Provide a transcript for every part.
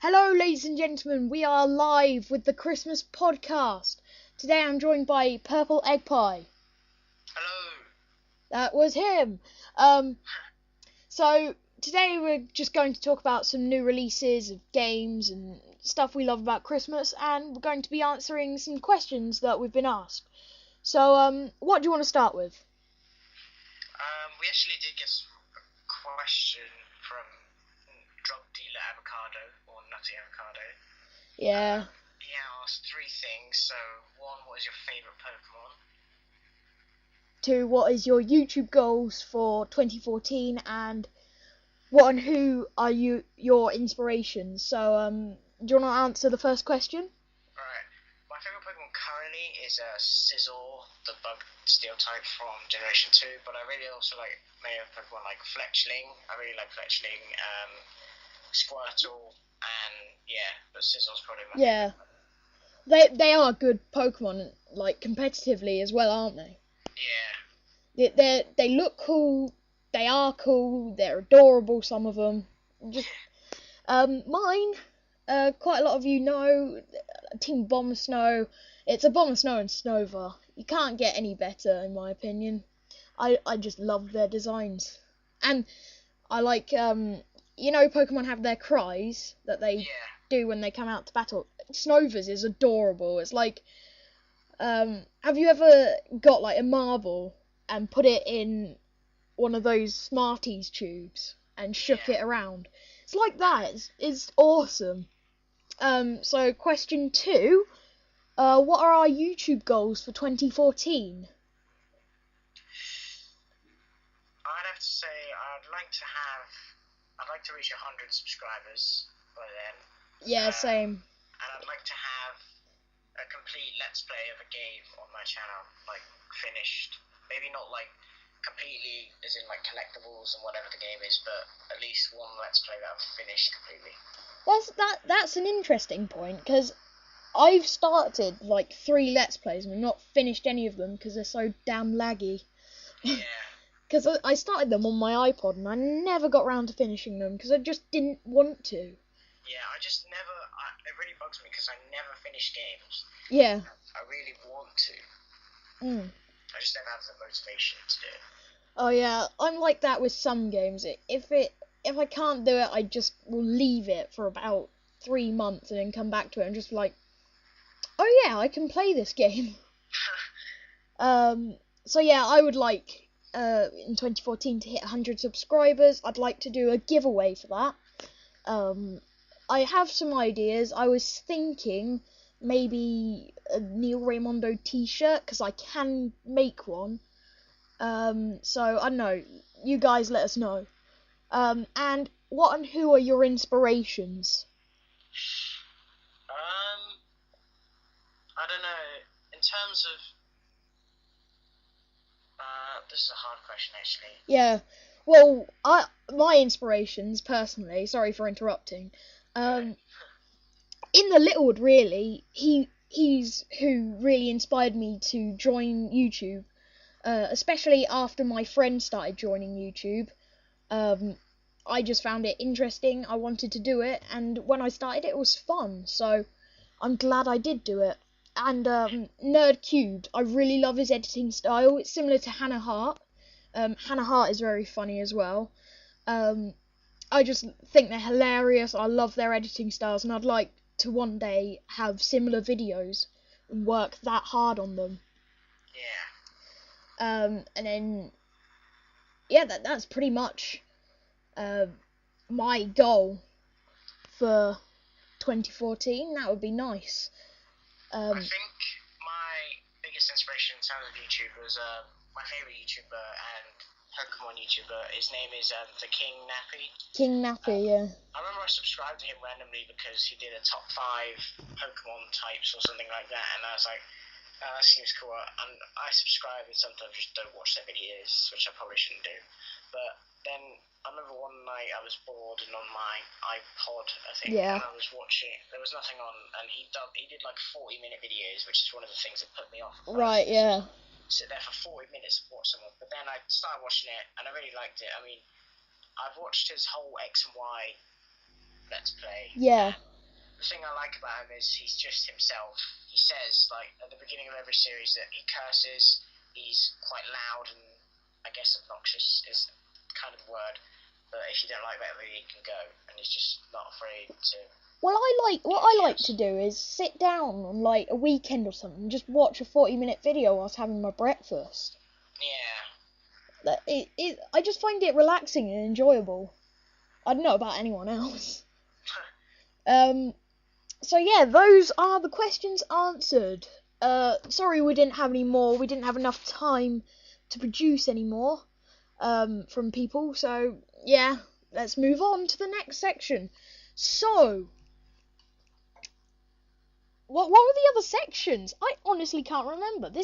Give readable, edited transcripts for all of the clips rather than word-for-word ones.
Hello, ladies and gentlemen. We are live with the Christmas podcast. Today I'm joined by PurpleEggpie. Hello. That was him. So today we're just going to talk about some new releases of games and stuff we love about Christmas, and we're going to be answering some questions that we've been asked. So, what do you want to start with? We actually did get a question from drug dealer Avocado, or Nutty Avocado. Yeah. He asked three things. So, one, what is your favourite Pokemon? 2, what is your YouTube goals for 2014? And what and who are your inspirations? So, do you want to answer the first question? Alright. My favourite Pokemon currently is Sizzle, the bug steel type from Generation 2, but I really also like many other Pokemon like Fletchling. I really like Fletchling, Squirtle, and but Sizzle's probably my favourite. They are good Pokemon, like competitively as well, aren't they? Yeah. They look cool. They are cool. They're adorable. Some of them. Mine. Quite a lot of you know, Team Bomb Snow. It's a Bomb Snow and Snova. You can't get any better, in my opinion. I just love their designs, and I like Pokemon have their cries that they do when they come out to battle. Snova's is adorable. It's like, have you ever got like a marble and put it in one of those Smarties tubes and shook it around? It's like that. It's awesome. So question 2, what are our YouTube goals for 2014? I'd have to say I'd like to reach 100 subscribers by then. Yeah, same. And I'd like to have a complete Let's Play of a game on my channel, like finished. Maybe not like completely, as in like collectibles and whatever the game is, but at least one Let's Play that I've finished completely. That's an interesting point, because I've started like 3 Let's Plays and I've not finished any of them because they're so damn laggy. Yeah. Because I started them on my iPod and I never got round to finishing them because I just didn't want to. Yeah, it really bugs me because I never finish games. Yeah. I really want to. I just never have the motivation to do it. Oh yeah, I'm like that with some games. If I can't do it, I just will leave it for about 3 months and then come back to it and just be like, oh yeah, I can play this game. So yeah, I would like in 2014 to hit 100 subscribers. I'd like to do a giveaway for that. I have some ideas. I was thinking maybe a Neil Raimondo t-shirt, because I can make one. So I don't know. You guys let us know. And what and who are your inspirations? I don't know. In terms of this is a hard question, actually. Yeah. Well, my inspirations personally. Sorry for interrupting. In the Littlewood, really, he's who really inspired me to join YouTube. Especially after my friend started joining YouTube. I just found it interesting. I wanted to do it, and when I started, it was fun. So I'm glad I did do it. And Nerd Cubed, I really love his editing style. It's similar to Hannah Hart. Hannah Hart is very funny as well. I just think they're hilarious. I love their editing styles, and I'd like to one day have similar videos and work that hard on them. Yeah. And then, yeah, that's pretty much my goal for 2014. That would be nice. I think my biggest inspiration in terms of YouTube was my favourite YouTuber and Pokemon YouTuber. His name is the King Nappy. King Nappy, yeah. I remember I subscribed to him randomly because he did a top 5 Pokemon types or something like that, and I was like, that seems cool. And I subscribe and sometimes just don't watch their videos, which I probably shouldn't do. But then I remember one night I was bored and on my iPod, I think, and I was watching. There was nothing on, and he did like 40-minute videos, which is one of the things that put me off. Right, yeah. Sit there for 40 minutes and watch someone, but then I started watching it and I really liked it. I mean, I've watched his whole X and Y Let's Play. Yeah. the thing I like about him is he's just himself. He says, like, at the beginning of every series that he curses, he's quite loud and, I guess, obnoxious is kind of the word. But if you don't like that, then he can go, and he's just not afraid to... Well, what I like to do is sit down on, like, a weekend or something and just watch a 40-minute video whilst having my breakfast. Yeah. I just find it relaxing and enjoyable. I don't know about anyone else. So yeah, those are the questions answered. Sorry we didn't have any more. We didn't have enough time to produce any more from people. So yeah, let's move on to the next section. So, what were the other sections? I honestly can't remember. Me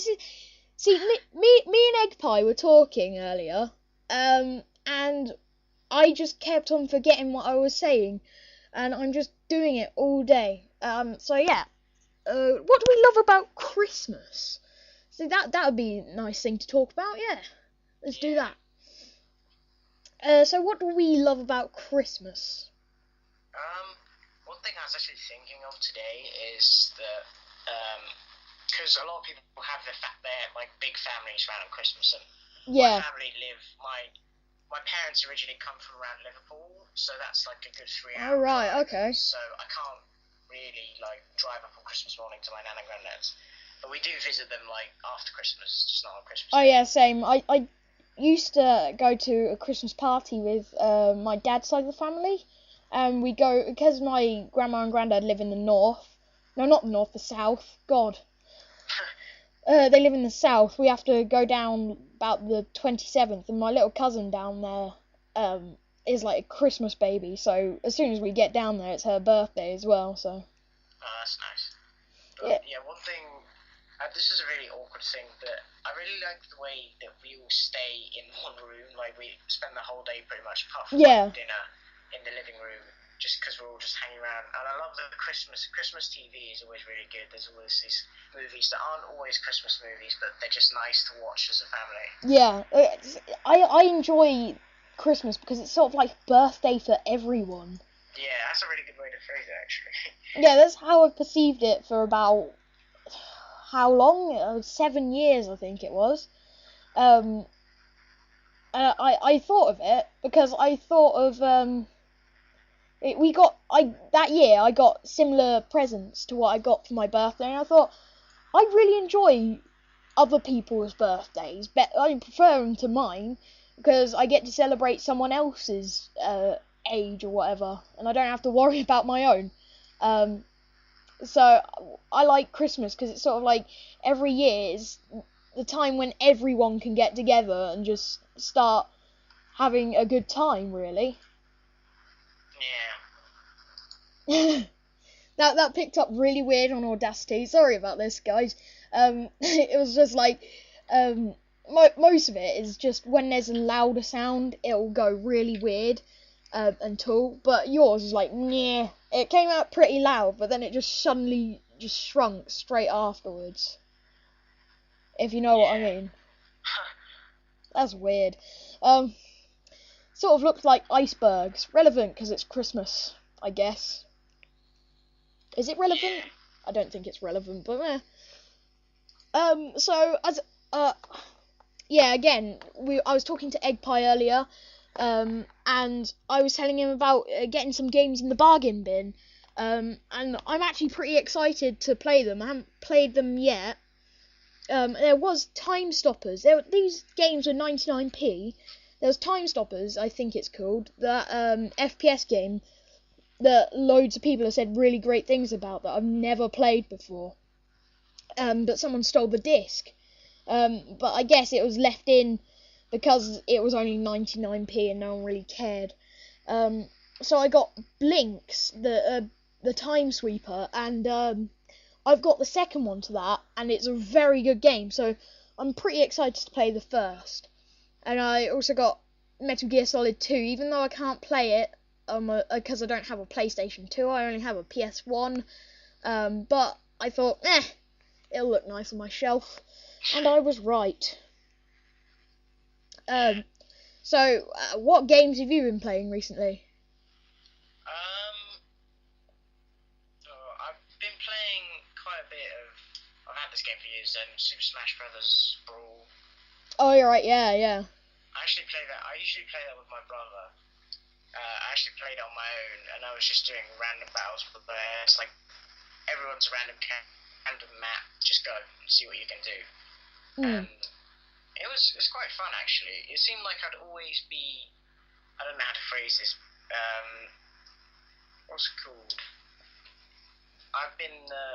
and Eggpie were talking earlier, and I just kept on forgetting what I was saying, and I'm just doing it all day. So yeah, what do we love about Christmas? So that would be a nice thing to talk about. Yeah, let's do that. So what do we love about Christmas? One thing I was actually thinking of today is that, because a lot of people have their like big families around Christmas, and Yeah. my parents originally come from around Liverpool, so that's like a good 3 hours. Oh right, okay. So I can't really like drive up on Christmas morning to my nan and granddad's, but we do visit them like after Christmas, just not on Christmas. Oh yeah, same. I used to go to a Christmas party with my dad's side of the family. We go, because my grandma and granddad live in the north. No, not the north, the south. God. They live in the south. We have to go down about the 27th, and my little cousin down there is like a Christmas baby. So as soon as we get down there, it's her birthday as well. So. Oh, that's nice. But, yeah, one thing. This is a really awkward thing, but I really like the way that we all stay in one room. Like we spend the whole day pretty much apart from dinner in the living room, just because we're all just hanging around. And I love that Christmas TV is always really good. There's always these movies that aren't always Christmas movies, but they're just nice to watch as a family. Yeah, I enjoy Christmas because it's sort of like birthday for everyone. Yeah, that's a really good way to phrase it, actually. Yeah, that's how I've perceived it for about, how long? 7 years, I think it was. I thought of it because I thought of that year I got similar presents to what I got for my birthday, and I thought I really enjoy other people's birthdays, but I prefer them to mine because I get to celebrate someone else's age or whatever, and I don't have to worry about my own. So I like Christmas because it's sort of like every year is the time when everyone can get together and just start having a good time, really. Yeah. That picked up really weird on Audacity. Sorry about this, guys. It was just like, most of it is just when there's a louder sound, it'll go really weird and tall. But yours is like, yeah, it came out pretty loud, but then it just suddenly just shrunk straight afterwards. If you know what I mean. That's weird. Sort of looks like icebergs. Relevant because it's Christmas, I guess. Is it relevant? I don't think it's relevant, but so as again, I was talking to Eggpie earlier, and I was telling him about getting some games in the bargain bin, and I'm actually pretty excited to play them. I haven't played them yet. There was Time Stoppers. These games were 99p. There was Time Stoppers, I think it's called, that FPS game that loads of people have said really great things about that I've never played before. But someone stole the disc. But I guess it was left in because it was only 99p and no one really cared. So I got Blinks, the Time Sweeper, and I've got the second one to that, and it's a very good game, so I'm pretty excited to play the first. And I also got Metal Gear Solid 2, even though I can't play it, because I don't have a PlayStation 2, I only have a PS1, but I thought, it'll look nice on my shelf, and I was right. So, what games have you been playing recently? I've had this game for years. Super Smash Brothers Brawl. Oh, you're right. Yeah. I actually play that. I usually play that with my brother. I actually played it on my own, and I was just doing random battles where it's like everyone's a random map. Just go and see what you can do. And it's quite fun actually. It seemed like I'd always be. I don't know how to phrase this. What's it called? I've been the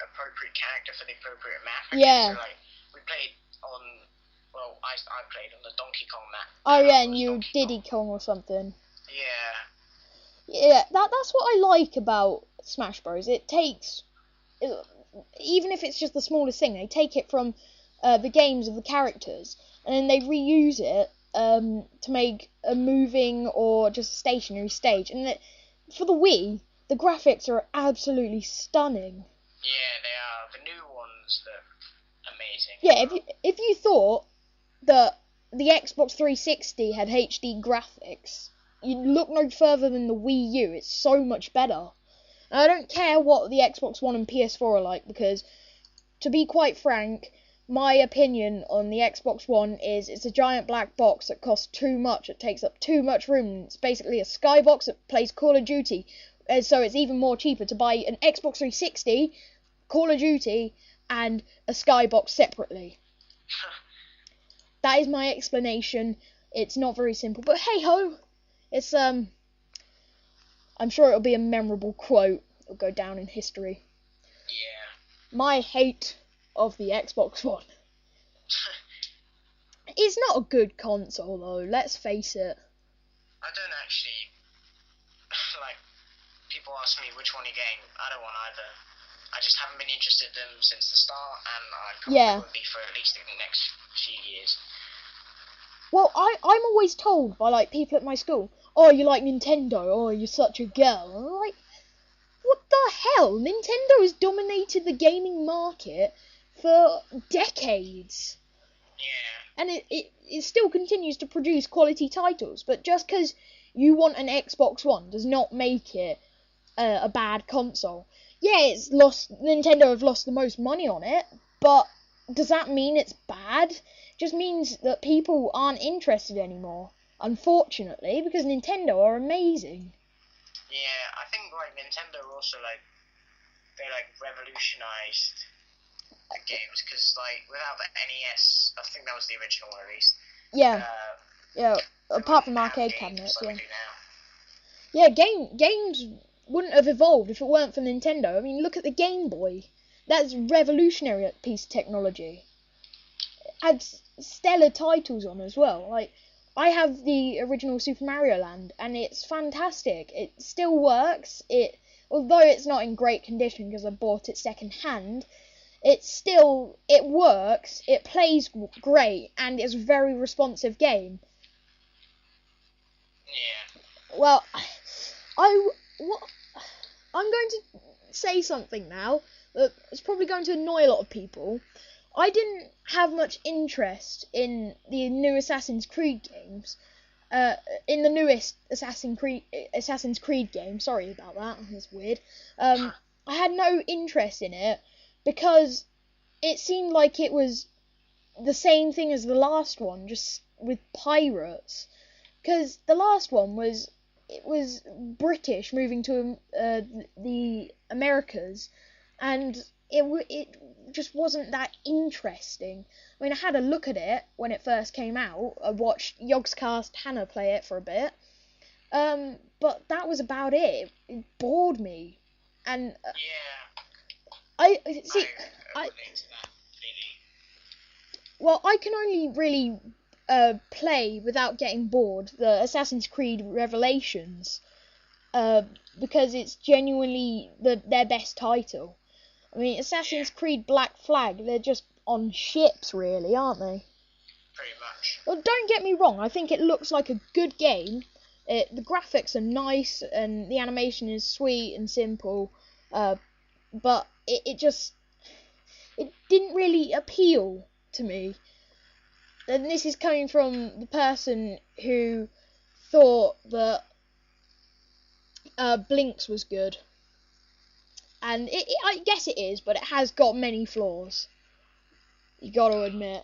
appropriate character for the appropriate map. Yeah. So, like, we played on. Well, I played on the Donkey Kong map. Oh yeah, and you Diddy Kong or something. Yeah. Yeah, that's what I like about Smash Bros. It takes, even if it's just the smallest thing, they take it from the games of the characters, and then they reuse it to make a moving or just a stationary stage. And for the Wii, the graphics are absolutely stunning. Yeah, they are. The new ones look amazing. Yeah, if you thought that the Xbox 360 had HD graphics, you look no further than the Wii U. It's so much better. And I don't care what the Xbox One and PS4 are like, because, to be quite frank, my opinion on the Xbox One is it's a giant black box that costs too much. It takes up too much room. It's basically a skybox that plays Call of Duty. So it's even more cheaper to buy an Xbox 360, Call of Duty, and a skybox separately. That is my explanation. It's not very simple, but hey ho! It's, I'm sure it'll be a memorable quote. It'll go down in history. Yeah. My hate of the Xbox One. It's not a good console, though, let's face it. I don't actually, like, people ask me which one you getting. I don't want either. I just haven't been interested in them since the start, and I probably won't be for at least the next few years. Well, I'm always told by, like, people at my school, oh, you like Nintendo, oh, you're such a girl. And I'm like, what the hell? Nintendo has dominated the gaming market for decades. Yeah. And it still continues to produce quality titles, but just because you want an Xbox One does not make it a bad console. Yeah, Nintendo have lost the most money on it, but does that mean it's bad? It just means that people aren't interested anymore, unfortunately, because Nintendo are amazing. Yeah, I think, like, Nintendo also, like, they, like, revolutionized the games, because, like, without the NES, I think that was the original one, at least. Yeah, apart from arcade cabinets, yeah. Yeah, games wouldn't have evolved if it weren't for Nintendo. I mean, look at the Game Boy. That's a revolutionary piece of technology. It had stellar titles on as well. Like, I have the original Super Mario Land, and it's fantastic. It still works. Although it's not in great condition because I bought it second hand, it works. It plays great, and it's a very responsive game. Yeah. Well, I'm going to say something now that's probably going to annoy a lot of people. I didn't have much interest in the new Assassin's Creed games. In the newest Assassin's Creed game. Sorry about that. That's weird. I had no interest in it because it seemed like it was the same thing as the last one, just with pirates. Because the last one was British moving to the Americas, and it just wasn't that interesting. I mean, I had a look at it when it first came out. I watched Yogscast Hannah play it for a bit, but that was about it. It bored me, and I can only really play without getting bored the Assassin's Creed Revelations, because it's genuinely their best title. I mean, Assassin's Creed Black Flag, they're just on ships, really, aren't they? Pretty much. Well, don't get me wrong, I think it looks like a good game. The graphics are nice, and the animation is sweet and simple, but it didn't really appeal to me. And this is coming from the person who thought that Blinks was good. and I guess it is, but it has got many flaws. You got to admit.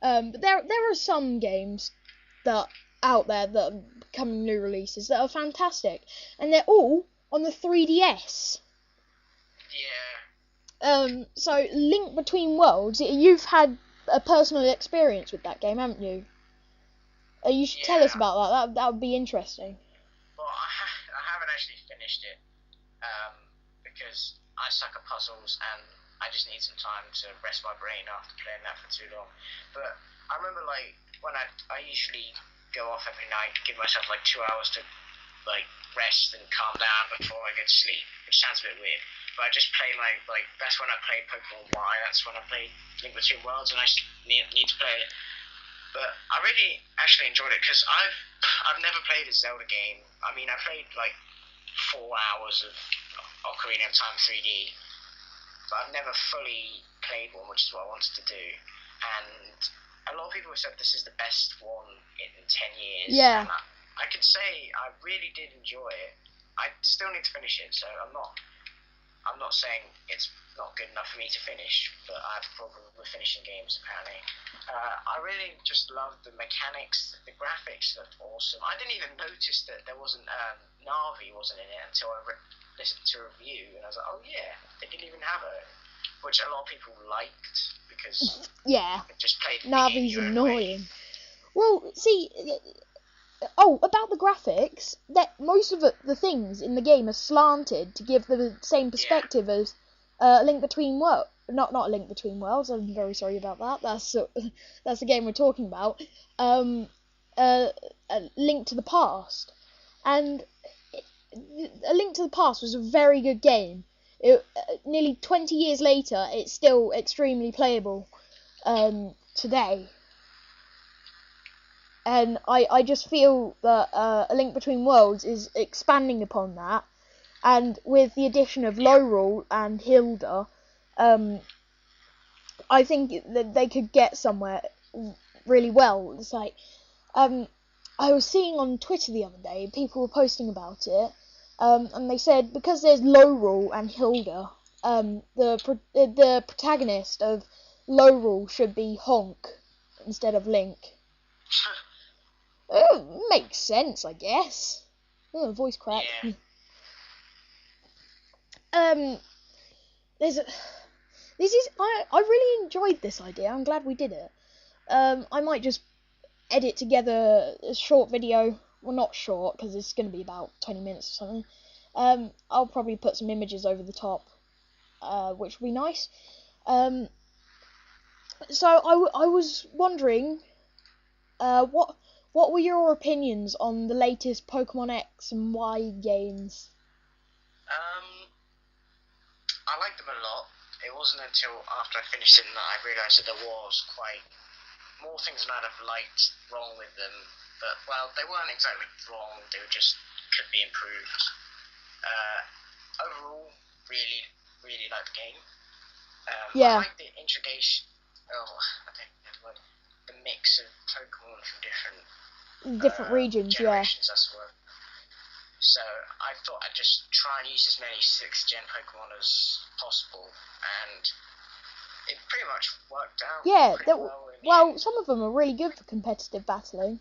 But there are some games that out there that are coming new releases that are fantastic, and they're all on the 3DS. Yeah. So Link Between Worlds, you've had a personal experience with that game, haven't you? You should tell us about that. That would be interesting. Well, I haven't actually finished it because I suck at puzzles and I just need some time to rest my brain after playing that for too long. But I remember, like, when I usually go off every night, give myself like 2 hours to like rest and calm down before I go to sleep, which sounds a bit weird. But I just play that's when I play Pokemon Y. That's when I play Link Between Worlds, and I need to play it. But I really actually enjoyed it because I've never played a Zelda game. I mean, I played like 4 hours of Ocarina of Time 3D, but I've never fully played one, which is what I wanted to do. And a lot of people have said this is the best one in 10 years. Yeah. And I could say I really did enjoy it. I still need to finish it, so I'm not saying it's not good enough for me to finish, but I have a problem with finishing games, apparently. I really just loved the mechanics. The graphics looked awesome. I didn't even notice that there wasn't Navi wasn't in it until I listened to a review, and I was like, oh yeah, they didn't even have it, which a lot of people liked because it just played Navi's annoying. Well, see, about the graphics, that most of the things in the game are slanted to give the same perspective as Link Between Worlds. Not Link Between Worlds. I'm very sorry about that. That's the game we're talking about. A Link to the Past, and A Link to the Past was a very good game. Nearly 20 years later, it's still extremely playable today. And I just feel that A Link Between Worlds is expanding upon that, and with the addition of Lorule and Hilda, I think that they could get somewhere really well. It's like, I was seeing on Twitter the other day, people were posting about it, and they said because there's Lorule and Hilda, the protagonist of Lorule should be Honk instead of Link. Makes sense, I guess. Oh, voice crack. I really enjoyed this idea. I'm glad we did it. I might just edit together a short video. Well, not short, because it's going to be about 20 minutes or something. I'll probably put some images over the top, which will be nice. So I was wondering, what were your opinions on the latest Pokemon X and Y games? I liked them a lot. It wasn't until after I finished them that I realised that there was quite more things than I'd have liked wrong with them. But, well, they weren't exactly wrong. They were just could be improved. Overall, really, really liked the game. I like the integration. I don't know the word. The mix of Pokemon from different regions, generations, that's the word. So I thought I'd just try and use as many 6th gen Pokemon as possible, and it pretty much worked out. Yeah, well, some of them are really good for competitive battling.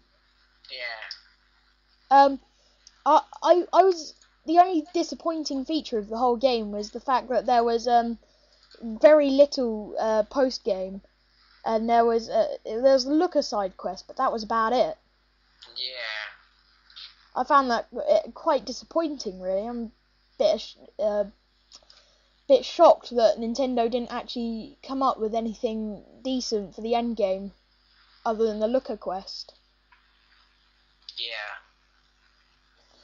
Yeah. I was the only disappointing feature of the whole game was the fact that there was very little post game, and there was the Looker side quest, but that was about it. Yeah. I found that quite disappointing, really. I'm a bit shocked that Nintendo didn't actually come up with anything decent for the end game, other than the Looker quest. Yeah.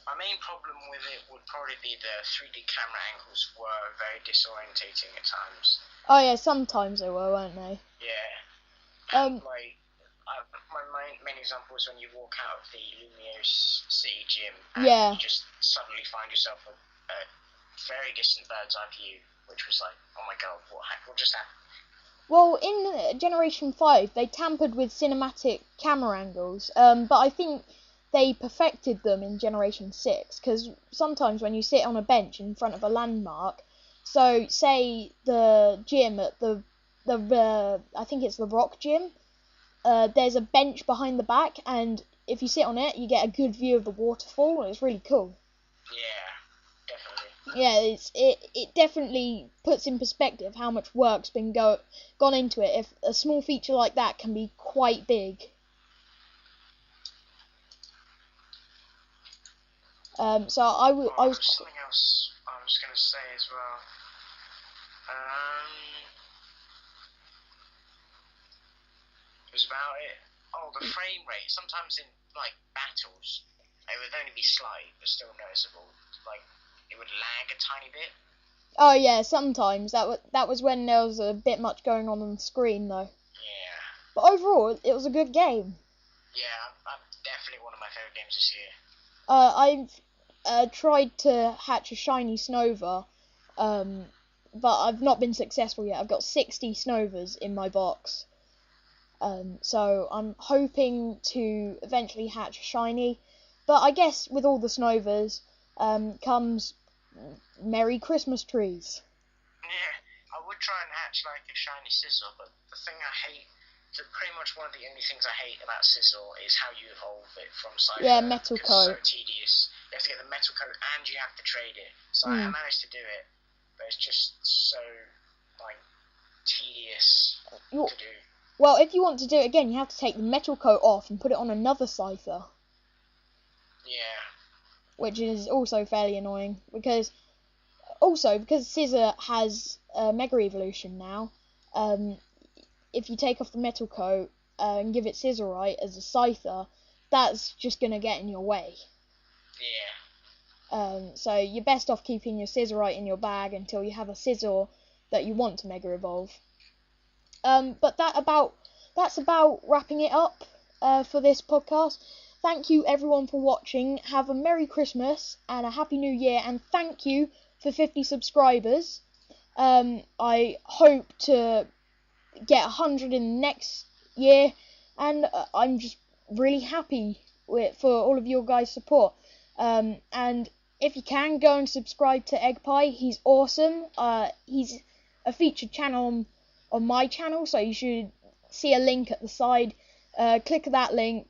My main problem with it would probably be the 3D camera angles were very disorientating at times. Oh yeah, sometimes they were, weren't they? Yeah. My main example is when you walk out of the Lumiose City gym and you just suddenly find yourself a very distant bird's eye view, which was like, oh my god, what just happened? Well, in Generation 5, they tampered with cinematic camera angles, but I think they perfected them in Generation 6, because sometimes when you sit on a bench in front of a landmark, so say the gym at the I think it's the Rock Gym, there's a bench behind the back, and if you sit on it, you get a good view of the waterfall, and it's really cool. Yeah, definitely. Yeah, it definitely puts in perspective how much work's been gone into it. If a small feature like that can be quite big. So I was. Something else I was going to say as well. It was about it. Oh, the frame rate. Sometimes in like battles, it would only be slight, but still noticeable. Like it would lag a tiny bit. Oh yeah, sometimes that was when there was a bit much going on the screen though. Yeah. But overall, it was a good game. Yeah, definitely one of my favourite games this year. I've tried to hatch a shiny Snover, but I've not been successful yet. I've got 60 Snovers in my box. So I'm hoping to eventually hatch a shiny. But I guess with all the Snovers comes Merry Christmas trees. Yeah, I would try and hatch like a shiny Sizzle, but the thing I hate, pretty much one of the only things I hate about Sizzle is how you evolve it from Cypher. Yeah, Metal Coat. It's so tedious. You have to get the Metal Coat and you have to trade it. So I managed to do it, but it's just so like tedious to do. Well, if you want to do it again, you have to take the Metal Coat off and put it on another Cypher. Yeah. Which is also fairly annoying, because Scissor has Mega Evolution now. If you take off the Metal Coat and give it Scissorite as a Scyther, that's just going to get in your way. Yeah. So you're best off keeping your Scissorite in your bag until you have a Scissor that you want to Mega Evolve. But that's about wrapping it up for this podcast. Thank you everyone for watching. Have a Merry Christmas and a Happy New Year, and thank you for 50 subscribers. I hope to get 100 in the next year, and I'm just really happy for all of your guys' support. And if you can, go and subscribe to Eggpie. He's awesome. He's a featured channel on my channel, so you should see a link at the side. Click that link,